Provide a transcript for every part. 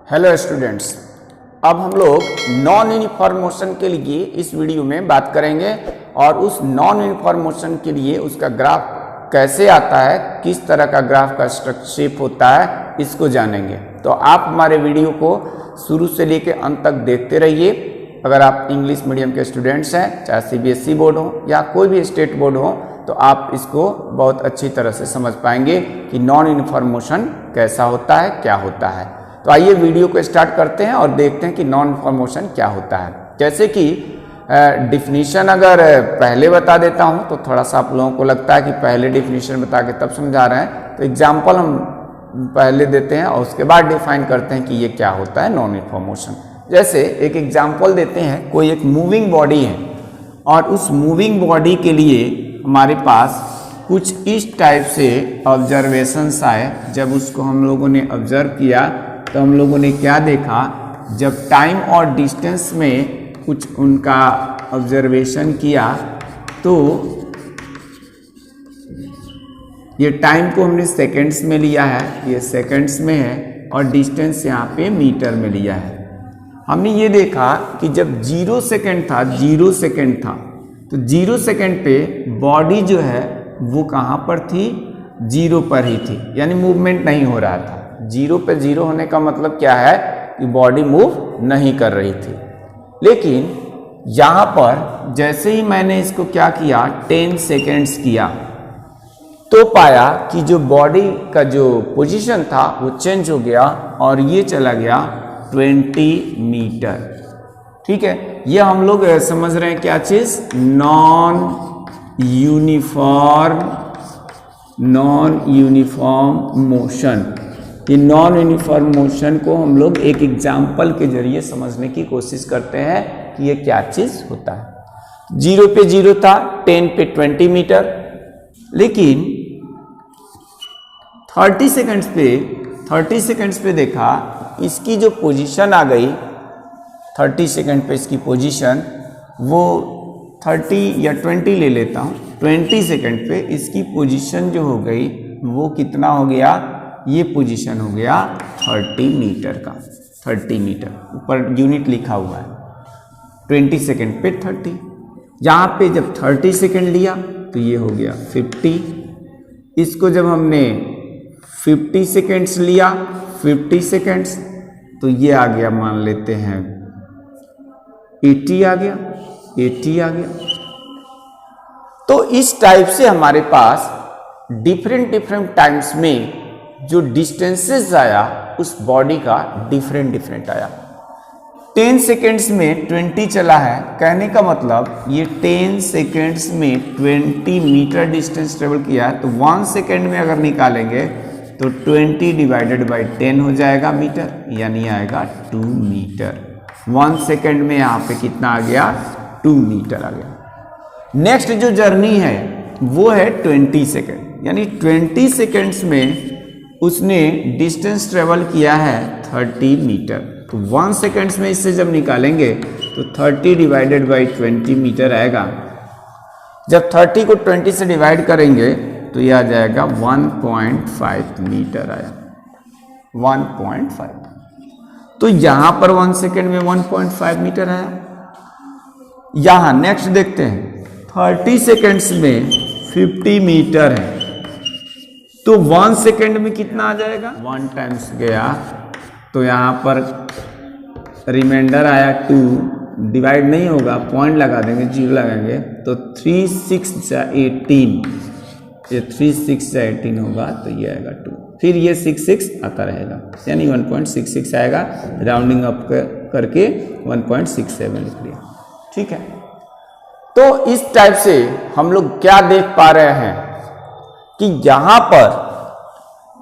Hello students, अब हम लोग नॉन यूनिफॉर्म मोशन के लिए इस वीडियो में बात करेंगे और उस नॉन यूनिफॉर्म मोशन के लिए उसका ग्राफ कैसे आता है, किस तरह का ग्राफ का शेप होता है, इसको जानेंगे। तो आप हमारे वीडियो को शुरू से लेकर अंत तक देखते रहिए। अगर आप इंग्लिश मीडियम के स्टूडेंट्स हैं, चाहे सीबीएसई बोर्ड हो या कोई भी स्टेट बोर्ड हो, तो आप इसको बहुत अच्छी तरह से समझ पाएंगे कि नॉन यूनिफॉर्म मोशन कैसा होता है, क्या होता है। तो आइए वीडियो को स्टार्ट करते हैं और देखते हैं कि नॉन यूनिफॉर्म मोशन क्या होता है। जैसे कि डिफिनीशन अगर पहले बता देता हूं तो थोड़ा सा आप लोगों को लगता है कि पहले डिफिनीशन बता के तब समझा रहे हैं, तो एग्जाम्पल हम पहले देते हैं और उसके बाद डिफाइन करते हैं कि ये क्या होता है नॉन यूनिफॉर्म मोशन। जैसे एक एग्जाम्पल देते हैं, कोई एक मूविंग बॉडी है और उस मूविंग बॉडी के लिए हमारे पास कुछ इस टाइप से ऑब्जर्वेशंस आए। जब उसको हम लोगों ने ऑब्जर्व किया तो हम लोगों ने क्या देखा, जब टाइम और डिस्टेंस में कुछ उनका ऑब्जर्वेशन किया तो ये टाइम को हमने सेकंड्स में लिया है, ये सेकंड्स में है, और डिस्टेंस यहाँ पे मीटर में लिया है। हमने ये देखा कि जब 0 सेकंड था, 0 सेकंड था, तो 0 सेकंड पे बॉडी जो है वो कहाँ पर थी, 0 पर ही थी, यानी मूवमेंट नहीं हो रहा था। 0 पे 0 होने का मतलब क्या है कि बॉडी मूव नहीं कर रही थी। लेकिन यहाँ पर जैसे ही मैंने इसको क्या किया, 10 सेकेंड्स किया, तो पाया कि जो बॉडी का जो पोजीशन था वो चेंज हो गया और ये चला गया 20 मीटर। ठीक है, ये हम लोग समझ रहे हैं क्या चीज, नॉन यूनिफॉर्म मोशन। ये नॉन यूनिफॉर्म मोशन को हम लोग एक एग्जाम्पल के जरिए समझने की कोशिश करते हैं कि ये क्या चीज होता है। 0 पे 0 था, 10 पे 20 मीटर, लेकिन 30 सेकंड्स पे देखा इसकी जो पोजीशन आ गई, 30 सेकंड पे इसकी पोजीशन, वो 30 या 20 ले लेता हूँ, 20 सेकंड पे इसकी पोजीशन जो हो गई वो कितना हो गया, ये पोजीशन हो गया 30 मीटर का। 30 मीटर ऊपर यूनिट लिखा हुआ है, 20 सेकंड पे 30। यहाँ पे जब 30 सेकंड लिया तो ये हो गया 50। इसको जब हमने 50 सेकंड्स लिया, 50 सेकंड्स, तो ये आ गया, मान लेते हैं 80 आ गया, 80 आ गया। तो इस टाइप से हमारे पास डिफरेंट टाइम्स में जो डिस्टेंसेस आया उस बॉडी का डिफरेंट आया। 10 सेकेंड्स में 20 चला है, कहने का मतलब ये 10 सेकेंड्स में 20 मीटर डिस्टेंस ट्रेवल किया है। तो 1 सेकेंड में अगर निकालेंगे तो 20 डिवाइडेड बाई 10 हो जाएगा मीटर, यानी आएगा 2 मीटर। 1 सेकेंड में यहाँ पे कितना आ गया, 2 मीटर आ गया। नेक्स्ट जो जर्नी है वो है 20 सेकेंड, यानी 20 सेकेंड्स में उसने डिस्टेंस ट्रेवल किया है 30 मीटर। तो 1 सेकेंड्स में इससे जब निकालेंगे तो 30 डिवाइडेड बाई 20 मीटर आएगा। जब 30 को 20 से डिवाइड करेंगे तो यह आ जाएगा 1.5 मीटर आया, 1.5। तो यहां पर 1 सेकेंड में 1.5 मीटर आया। यहां नेक्स्ट देखते हैं, 30 सेकेंड्स में 50 मीटर है, तो 1 सेकेंड में कितना आ जाएगा, 1 टाइम्स गया, तो यहाँ पर रिमाइंडर आया 2, डिवाइड नहीं होगा, पॉइंट लगा देंगे, 0 लगाएंगे, तो 3 6 18, ये 3 6 18 होगा, तो ये आएगा 2, फिर ये 6 आता रहेगा, यानी 1.66 आएगा। राउंडिंग अप करके 1.67 लिख लिया। ठीक है, तो इस टाइप से हम लोग क्या देख पा रहे हैं कि यहां पर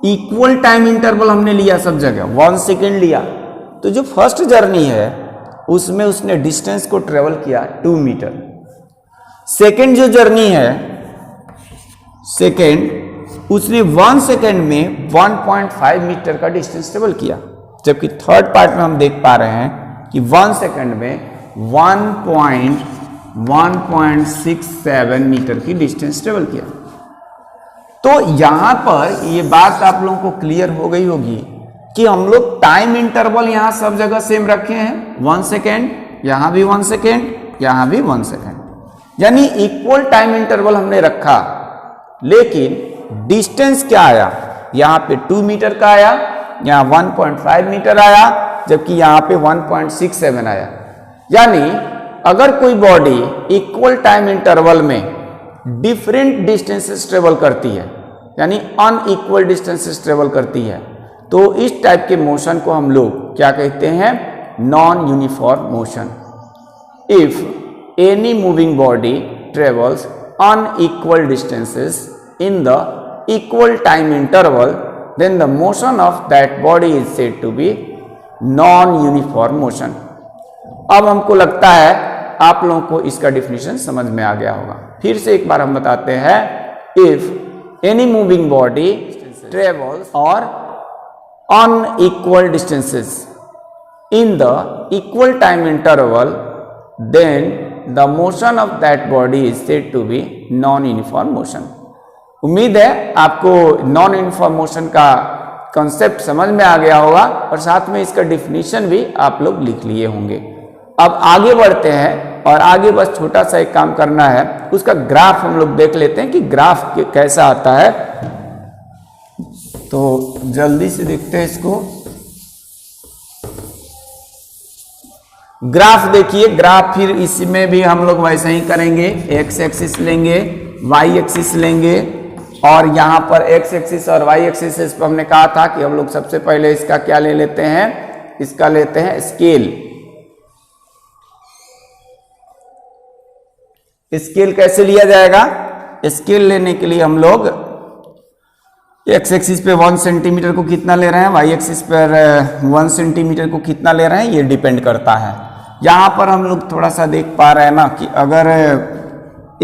इक्वल टाइम इंटरवल हमने लिया सब जगह, 1 सेकेंड लिया। तो जो फर्स्ट जर्नी है उसमें उसने डिस्टेंस को ट्रेवल किया 2 मीटर। सेकेंड जो जर्नी है, सेकेंड उसने 1 सेकेंड में 1.5 मीटर का डिस्टेंस ट्रेवल किया। जबकि थर्ड पार्ट में हम देख पा रहे हैं कि 1 सेकेंड में 1.67 मीटर की डिस्टेंस ट्रेवल किया। तो यहां पर ये बात आप लोगों को क्लियर हो गई होगी कि हम लोग टाइम इंटरवल यहां सब जगह सेम रखे हैं, 1 सेकेंड, यहां भी 1 सेकेंड, यहां भी 1 सेकेंड, यानी इक्वल टाइम इंटरवल हमने रखा। लेकिन डिस्टेंस क्या आया, यहां पे 2 मीटर का आया, यहां 1.5 मीटर आया, जबकि यहां पे 1.67 आया। यानी अगर कोई बॉडी इक्वल टाइम इंटरवल में डिफरेंट डिस्टेंसेस ट्रेवल करती है, यानी अनइक्वल डिस्टेंसेस ट्रेवल करती है, तो इस टाइप के मोशन को हम लोग क्या कहते हैं, non uniform motion. If any moving body travels unequal distances in the equal time interval, then the motion of that body is said to be non-uniform motion। अब हमको लगता है आप लोगों को इसका डिफिनेशन समझ में आ गया होगा। फिर से एक बार हम बताते हैं, if any moving body travels और unequal distances in the equal time interval, then the motion of that body is said to be non-uniform motion। उम्मीद है आपको नॉन यूनिफॉर्म मोशन का कॉन्सेप्ट समझ में आ गया होगा और साथ में इसका डिफिनीशन भी आप लोग लिख लिए होंगे। अब आगे बढ़ते हैं और आगे बस छोटा सा एक काम करना है, उसका ग्राफ हम लोग देख लेते हैं कि ग्राफ कैसा आता है। तो जल्दी से देखते हैं इसको। ग्राफ देखिए, ग्राफ फिर इसमें भी हम लोग वैसे ही करेंगे, एक्स एक्सिस लेंगे, वाई एक्सिस लेंगे और यहां पर एक्स एक्सिस और वाई एक्सिस पर हमने कहा था कि हम लोग सबसे पहले इसका क्या ले लेते हैं, इसका लेते हैं स्केल। स्केल कैसे लिया जाएगा, स्केल लेने के लिए हम लोग एक्स एक्सिस पे 1 सेंटीमीटर को कितना ले रहे हैं, वाई एक्सिस पर 1 सेंटीमीटर को कितना ले रहे हैं, ये डिपेंड करता है। यहाँ पर हम लोग थोड़ा सा देख पा रहे हैं ना कि अगर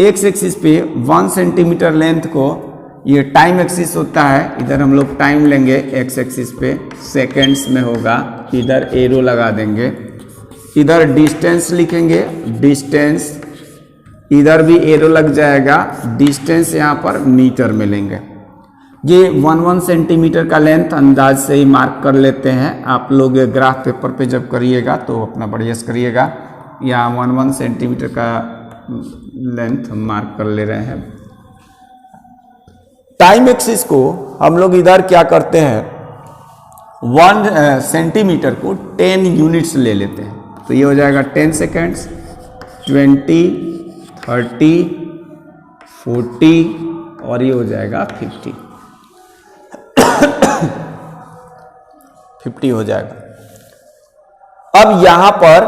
एक्स एक्सिस पे 1 सेंटीमीटर लेंथ को, ये टाइम एक्सिस होता है, इधर हम लोग टाइम लेंगे, एक्स एक्सिस पे सेकेंड्स में होगा, इधर एरो लगा देंगे, इधर डिस्टेंस लिखेंगे, डिस्टेंस, इधर भी एरो लग जाएगा, डिस्टेंस यहाँ पर मीटर में लेंगे। ये 1 सेंटीमीटर का लेंथ अंदाज से ही मार्क कर लेते हैं। आप लोग ग्राफ पेपर पे जब करिएगा तो अपना बढ़िया से करिएगा। यहाँ 1 सेंटीमीटर का लेंथ हम मार्क कर ले रहे हैं। टाइम एक्सिस को हम लोग इधर क्या करते हैं, 1 सेंटीमीटर को 10 यूनिट्स ले लेते हैं। तो ये हो जाएगा 10 सेकेंड्स, 20, 30, 40 और ये हो जाएगा 50 हो जाएगा। अब यहां पर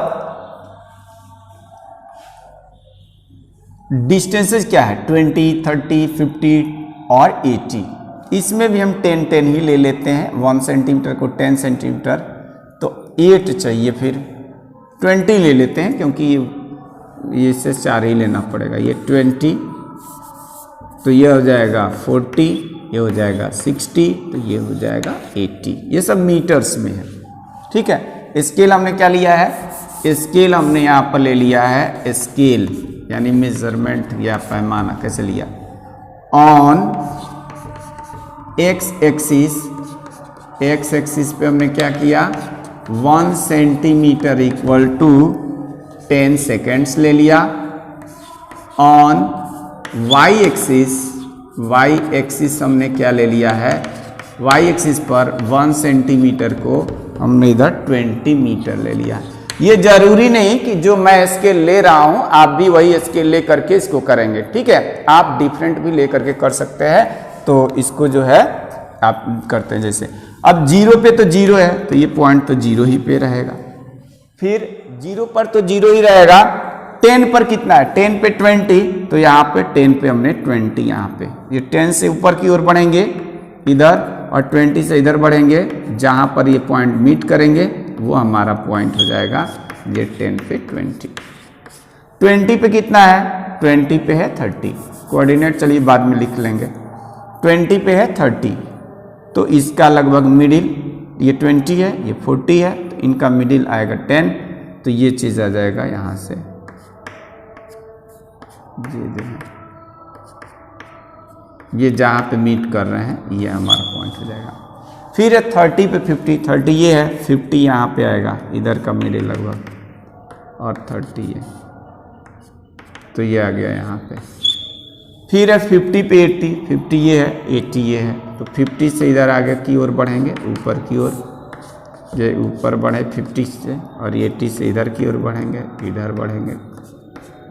डिस्टेंसेस क्या है, 20, 30, 50 और 80। इसमें भी हम 10 ही ले लेते हैं। 1 सेंटीमीटर को 10 सेंटीमीटर तो 8 चाहिए, फिर 20 ले लेते हैं क्योंकि ये से 4 ही लेना पड़ेगा। ये 20 तो ये हो जाएगा 40, ये हो जाएगा 60, तो ये हो जाएगा 80। ये सब मीटर्स में है, ठीक है। स्केल हमने क्या लिया है, स्केल हमने यहाँ पर ले लिया है, स्केल यानी मेजरमेंट या पैमाना। कैसे लिया, on x axis, x axis पे हमने क्या किया, 1 सेंटीमीटर इक्वल टू 10 सेकेंड्स ले लिया। On Y axis, Y axis हमने क्या ले लिया है, वाई एक्सिस पर 1 सेंटीमीटर को हमने इधर 20 मीटर ले लिया। ये जरूरी नहीं कि जो मैं स्केल ले रहा हूं आप भी वही स्केल ले करके इसको करेंगे, ठीक है। आप डिफरेंट भी ले करके कर सकते हैं। तो इसको जो है आप करते हैं, जैसे अब 0 पे तो 0 है तो ये पॉइंट तो 0 ही पे रहेगा, फिर 0 पर तो 0 ही रहेगा। 10 पर कितना है, 10 पे 20, तो यहाँ पे 10 पे हमने 20, यहाँ पे ये 10 से ऊपर की ओर बढ़ेंगे इधर और 20 से इधर बढ़ेंगे, जहाँ पर ये पॉइंट मीट करेंगे वो हमारा पॉइंट हो जाएगा ये 10 पे 20। 20 पे कितना है, 20 पे है 30, कोऑर्डिनेट चलिए बाद में लिख लेंगे। 20 पे है 30 तो इसका लगभग मिडिल, ये 20 है, ये 40 है, तो इनका मिडिल आएगा 10, तो ये चीज़ आ जाएगा यहाँ से ये जहाँ पे मीट कर रहे हैं ये हमारा पॉइंट हो जाएगा। फिर है 30 पे 50, 30 ये है, 50 यहाँ पे आएगा इधर का मेरे लगभग, और 30 ये, तो ये आ गया यहाँ पे। फिर है 50 पे 80, 50 ये है, 80 ये है, तो 50 से इधर आगे की ओर बढ़ेंगे, ऊपर की ओर, जो ऊपर बढ़े 50 से, और 80 से इधर की ओर बढ़ेंगे, इधर बढ़ेंगे।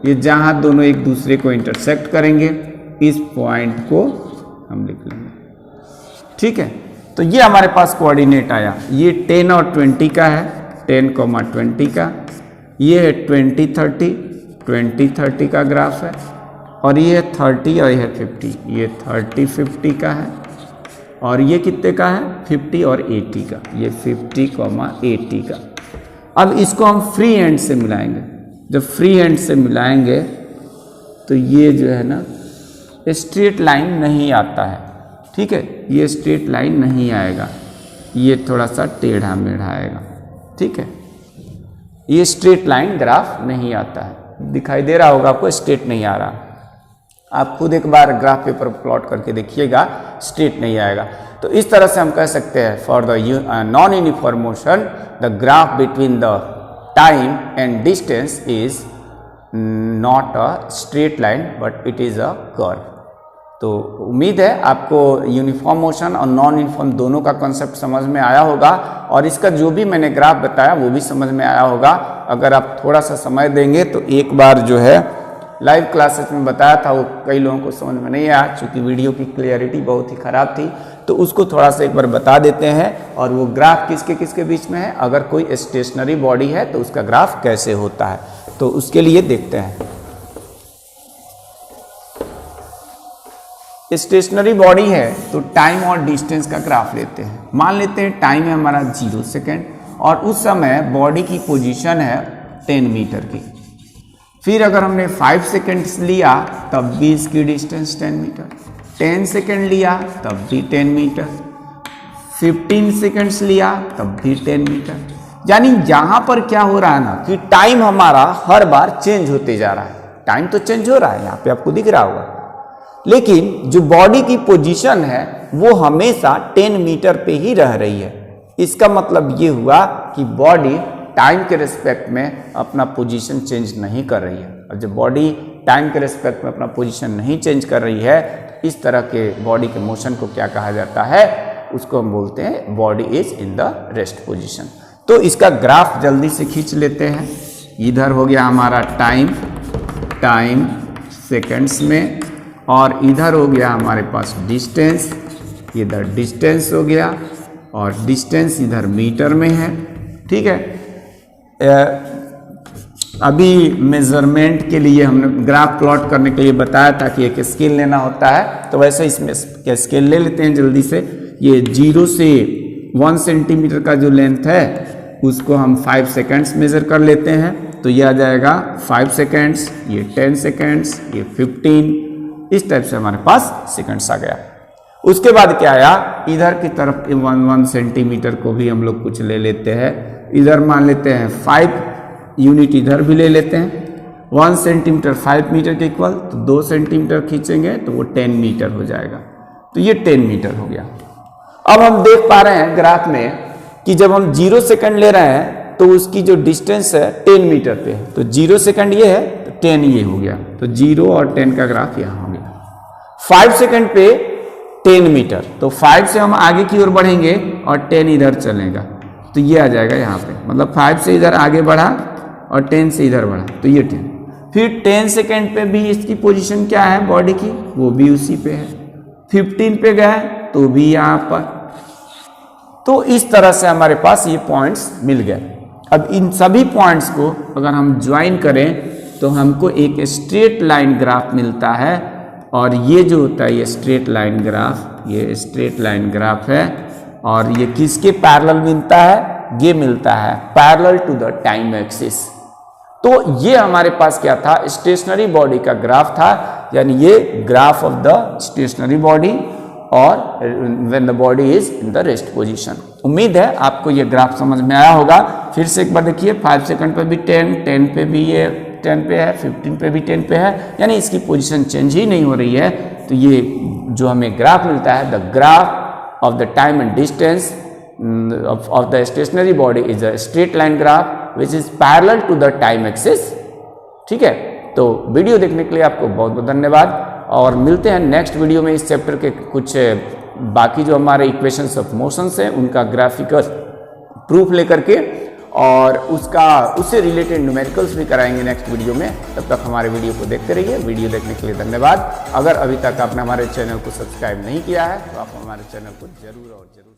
ये जहाँ दोनों एक दूसरे को इंटरसेक्ट करेंगे, इस पॉइंट को हम लिख लेंगे, ठीक है। तो ये हमारे पास कोऑर्डिनेट आया, ये 10 और 20 का है, 10,20 का, ये है 20-30 का ग्राफ है, और ये है 30 और ये है 50, ये 30-50 का है, और ये कितने का है 50 और 80 का, ये 50,80 का। अब इसको हम फ्री हैंड से मिलाएंगे, जब फ्री हैंड से मिलाएंगे तो ये जो है ना स्ट्रेट लाइन नहीं आता है, ठीक है, ये स्ट्रेट लाइन नहीं आएगा, ये थोड़ा सा टेढ़ा मेढ़ा आएगा, ठीक है, ये स्ट्रेट लाइन ग्राफ नहीं आता है। दिखाई दे रहा होगा आपको, स्ट्रेट नहीं आ रहा, आप खुद एक बार ग्राफ पेपर प्लॉट करके देखिएगा, स्ट्रेट नहीं आएगा। तो इस तरह से हम कह सकते हैं for the non uniform motion the graph between the time and distance is not a straight line but it is a curve. तो उम्मीद है आपको यूनिफॉर्म मोशन और नॉन यूनिफॉर्म दोनों का कॉन्सेप्ट समझ में आया होगा, और इसका जो भी मैंने ग्राफ बताया वो भी समझ में आया होगा। अगर आप थोड़ा सा समय देंगे तो एक बार जो है लाइव क्लासेस में बताया था वो कई लोगों को समझ में नहीं आया, चूँकि वीडियो की क्लियरिटी बहुत ही ख़राब थी, तो उसको थोड़ा सा एक बार बता देते हैं। और वो ग्राफ किसके किसके बीच में है, अगर कोई स्टेशनरी बॉडी है तो उसका ग्राफ कैसे होता है, तो उसके लिए देखते हैं। स्टेशनरी बॉडी है तो टाइम और डिस्टेंस का ग्राफ लेते हैं। मान लेते हैं टाइम है हमारा 0 सेकेंड, और उस समय बॉडी की पोजीशन है 10 मीटर की। फिर अगर हमने 5 सेकेंड्स लिया तब भी इसकी डिस्टेंस 10 मीटर, 10 सेकेंड लिया तब भी 10 मीटर, 15 सेकेंड्स लिया तब भी 10 मीटर। यानी यहाँ पर क्या हो रहा है ना कि टाइम हमारा हर बार चेंज होते जा रहा है, टाइम तो चेंज हो रहा है, यहाँ पे आपको दिख रहा होगा, लेकिन जो बॉडी की पोजीशन है वो हमेशा 10 मीटर पे ही रह रही है। इसका मतलब ये हुआ कि बॉडी टाइम के रिस्पेक्ट में अपना पोजीशन चेंज नहीं कर रही है। और जब बॉडी टाइम के रिस्पेक्ट में अपना पोजीशन नहीं चेंज कर रही है, इस तरह के बॉडी के मोशन को क्या कहा जाता है, उसको हम बोलते हैं body is in the rest position. तो इसका ग्राफ जल्दी से खींच लेते हैं। इधर हो गया हमारा टाइम सेकेंड्स में, और इधर हो गया हमारे पास डिस्टेंस, इधर डिस्टेंस हो गया, और डिस्टेंस इधर मीटर में है, ठीक है। अभी मेजरमेंट के लिए हमने ग्राफ प्लॉट करने के लिए बताया था कि एक स्केल लेना होता है, तो वैसे इसमें स्केल ले लेते हैं जल्दी से। ये 0 से 1 सेंटीमीटर का जो लेंथ है उसको हम 5 सेकेंड्स मेज़र कर लेते हैं, तो ये आ जाएगा 5 सेकेंड्स, ये 10 सेकेंड्स, ये 15, इस टाइप से हमारे पास सेकेंड्स आ गया। उसके बाद क्या आया, इधर की तरफ 1 सेंटीमीटर को भी हम लोग कुछ ले लेते हैं, इधर मान लेते हैं 5 यूनिट, इधर भी ले लेते हैं। 1 सेंटीमीटर 5 मीटर के इक्वल, तो 2 सेंटीमीटर खींचेंगे तो वो 10 मीटर हो जाएगा, तो ये 10 मीटर हो गया। अब हम देख पा रहे हैं ग्राफ में कि जब हम 0 सेकंड ले रहे हैं तो उसकी जो डिस्टेंस है 10 मीटर पे है, तो 0 सेकंड ये है तो 10 ये हो गया, तो 0 और 10 का ग्राफ यहाँ हो गया। 5 सेकंड पे 10 मीटर, तो 5 से हम आगे की ओर बढ़ेंगे और 10 इधर चलेगा, तो ये आ जाएगा यहाँ पे, मतलब 5 से इधर आगे बढ़ा और 10 से इधर बढ़ा, तो ये 10। फिर 10 सेकंड पे भी इसकी पोजीशन क्या है बॉडी की, वो भी उसी पे है। 15 पे गए तो भी यहाँ पर, तो इस तरह से हमारे पास ये पॉइंट्स मिल गए। अब इन सभी पॉइंट्स को अगर हम ज्वाइन करें तो हमको एक स्ट्रेट लाइन ग्राफ मिलता है, और ये जो होता है ये स्ट्रेट लाइन ग्राफ, ये स्ट्रेट लाइन ग्राफ है, और ये किसके पैरेलल मिलता है, ये मिलता है parallel to the time axis. तो ये हमारे पास क्या था, स्टेशनरी बॉडी का ग्राफ था, यानी ये graph of the stationary body और when the body is in the rest position. उम्मीद है आपको ये ग्राफ समझ में आया होगा। फिर से एक बार देखिए, 5 सेकंड पे भी 10, 10 पे भी ये 10 पे है, 15 पे भी 10 पे है, यानी इसकी पोजीशन चेंज ही नहीं हो रही है। तो ये जो हमें ग्राफ मिलता है, the graph of the time and distance of the stationary body is a straight line graph which is parallel to the time axis। ठीक है, तो वीडियो देखने के लिए आपको बहुत बहुत धन्यवाद और मिलते हैं नेक्स्ट वीडियो में इस चैप्टर के कुछ बाकी जो हमारे इक्वेशंस ऑफ मोशंस हैं उनका ग्राफिकल प्रूफ लेकर के और उससे रिलेटेड न्यूमेरिकल्स भी कराएंगे नेक्स्ट वीडियो में। तब तक हमारे वीडियो को देखते रहिए। वीडियो देखने के लिए धन्यवाद। अगर अभी तक आपने हमारे चैनल को सब्सक्राइब नहीं किया है तो आप हमारे चैनल को जरूर और जरूर